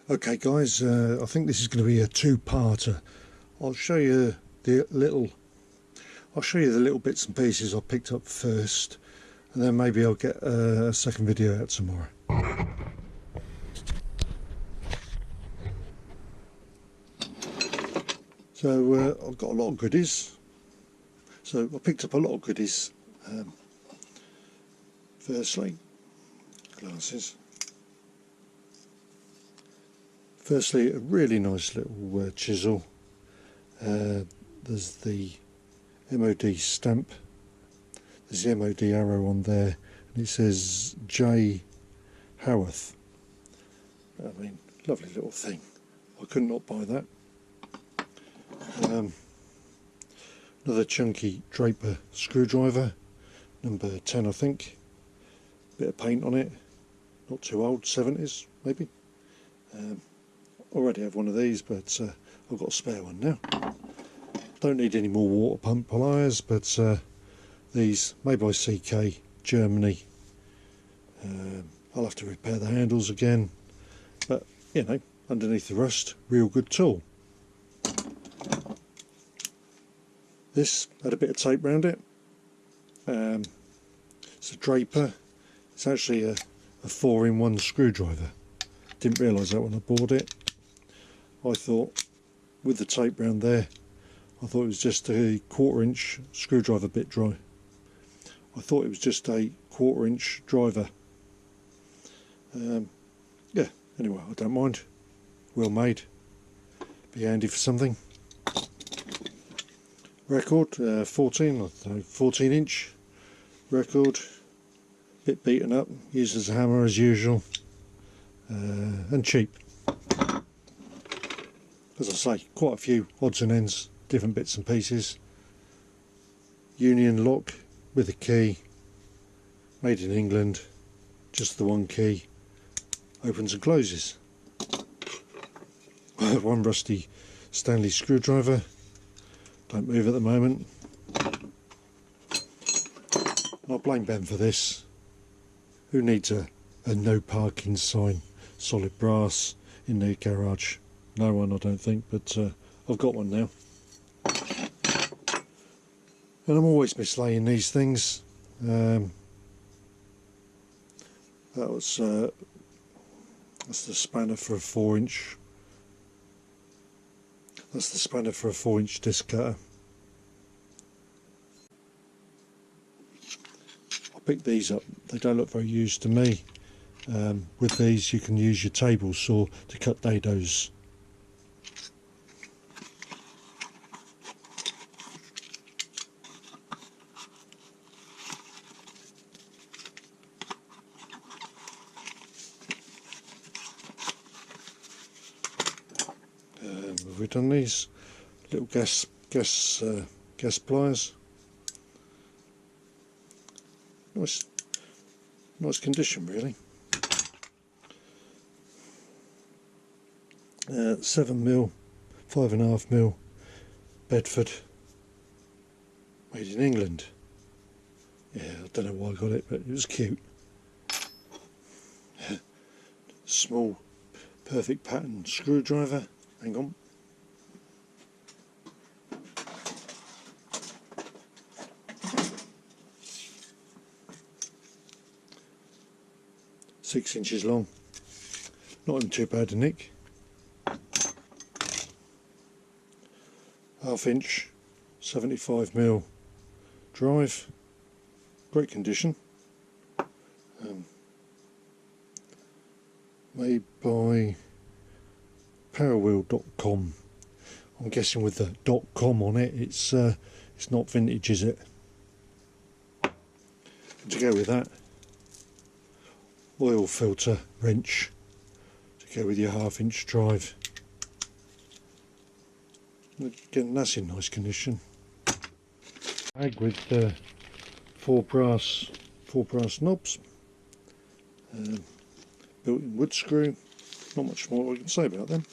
Okay guys, I think this is going to be a two-parter. I'll show you the little bits and pieces I picked up first, and then maybe I'll get a second video out tomorrow. So I've got a lot of goodies. So I picked up a lot of goodies. Firstly, glasses. Firstly, a really nice little chisel. There's the MOD stamp. There's the MOD arrow on there, and it says J. Howarth. I mean, lovely little thing. I could not buy that. Another chunky Draper screwdriver, number 10 I think. Bit of paint on it, not too old, 70s maybe. Already have one of these, but I've got a spare one now. Don't need any more water pump pliers, but these made by CK, Germany. I'll have to repair the handles again, but you know, underneath the rust, real good tool. This had a bit of tape around it. It's a Draper. It's actually a 4-in-1 screwdriver. Didn't realise that when I bought it. I thought, with the tape round there, I thought it was just a 1/4-inch screwdriver bit dry. I thought it was just a 1/4-inch driver. Yeah, anyway, I don't mind. Well made. Be handy for something. Record, 14-inch record. Bit beaten up, used as a hammer as usual. And cheap. As I say, quite a few odds and ends, different bits and pieces. Union lock with a key, made in England, just the one key, opens and closes. One rusty Stanley screwdriver, don't move at the moment. I blame Ben for this. Who needs a no parking sign, solid brass in their garage? No one, I don't think, but I've got one now. And I'm always mislaying these things. That's the spanner for a 4-inch. That's the spanner for a 4-inch disc cutter. I picked these up. They don't look very used to me. With these, you can use your table saw to cut dados. Have we done these little gas pliers? Nice condition, really. 7mm, 5.5mm Bedford, made in England. Yeah, I don't know why I got it, but it was cute. Small, perfect pattern screwdriver. Hang on. Six inches long. Not in too bad a nick. 1/2-inch 75mm drive. Great condition. Made by powerwheel.com. I'm guessing with the .com on it, it's not vintage, is it? And to go with that, oil filter wrench to go with your 1/2-inch drive. Again, that's in nice condition. Bag with four brass knobs. Built-in wood screw. Not much more I can say about them.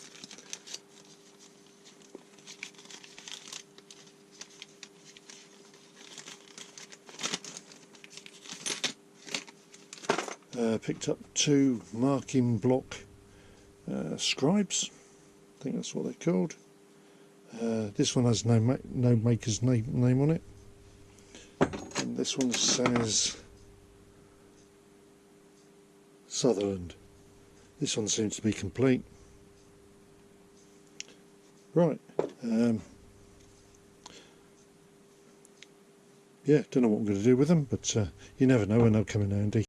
Picked up 2 marking block scribes, I think that's what they're called. This one has no maker's name on it, and this one says Sutherland. This one seems to be complete. Right, yeah, don't know what I'm going to do with them, but you never know when they'll come in handy.